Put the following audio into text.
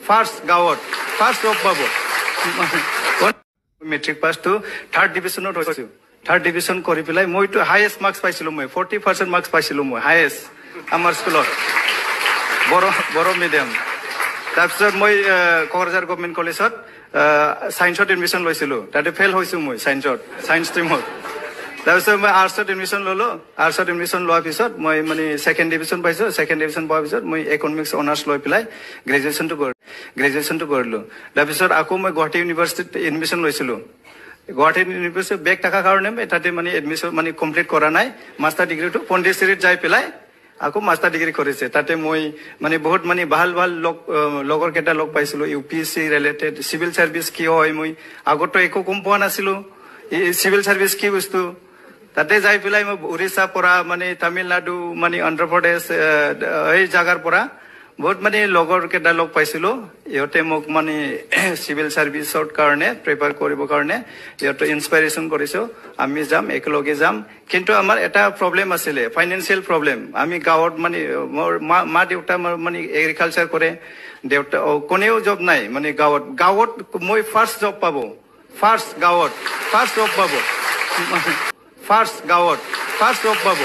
first গাঁৱত first job পাব matric pass to 3rd ডিভিজনত হৈছো 3rd ডিভিজন কৰি পেলাই মইতো হাইয়েস্ট মাৰ্কস পাইছিলো মই 40% মাৰ্কস পাইছিলো মই হাইয়েস্ট আমাৰ স্কুলত বড় মিডিয়াম তাৰপিছত মই কোকৰাঝাৰ গভৰ্ণমেণ্ট কলেজত সায়েন্সত এডমিশন লৈছিলো তাতে ফেল হৈছো মই সায়েন্স ষ্ট্ৰীমত তাৰপিছত মই আৰ্টছত এডমিশন ললো আৰ্টছত এডমিশন লোৱাৰ পিছত মই মানে 2nd ডিভিজন পাইছো 2nd ডিভিজন পোৱাৰ পিছত মই ইকনমিক্স অনাৰ্স লৈ পেলাই গ্ৰেজুৱেচনটো কৰিলো তাৰপিছত আকৌ মই গুৱাহাটী ইউনিভাৰ্চিটিত এডমিশন লৈছিলো গুৱাহাটী ইউনিভাৰ্চিটি বেক থকাৰ কাৰণে তাতে মানে এডমিশন মানে কমপ্লিট কৰা নাই মাষ্টাৰ ডিগ্ৰীটো পণ্ডিচেৰীত যাই পেলাই আকৌ মাষ্টাৰ ডিগ্ৰী কৰিছে তাতে মই মানে বহুত মানে ভাল লগৰ কেইটা লগ পাইছিলো ইউপিএসসি ৰিলেটেড সিভিল সাৰ্ভিস কি হয় মই আগতো একো গম পোৱা নাছিলো সিভিল সাৰ্ভিস কি বস্তু তাতে যাই পেলাই মই উৰিষ্যা পৰা মানে তামিলনাডু মানে অন্ধ্ৰপ্ৰদেশ এই জাগাৰ পৰা বহুত মানে লগৰ কেইটা লগ পাইছিলো ইহঁতে মোক মানে সিভিল সাৰ্ভিসৰ কাৰণে প্ৰিপেয়াৰ কৰিবৰ কাৰণে ইহঁতে ইনস্পিৰেশন কৰিছো আমি যাম একেলগে যাম কিন্তু আমাৰ এটা প্ৰবলেম আছিলে ফাইনান্সিয়েল প্ৰবলেম আমি গাঁৱত মানে মা দেউতা মানে এগ্ৰিকালচাৰ কৰে দেউতা কোনেও জব নাই মানে গাঁৱত মই ফাৰ্স্ট জব পাব ফাৰ্স্ট গাঁৱত ফাৰ্স্ট জব পাব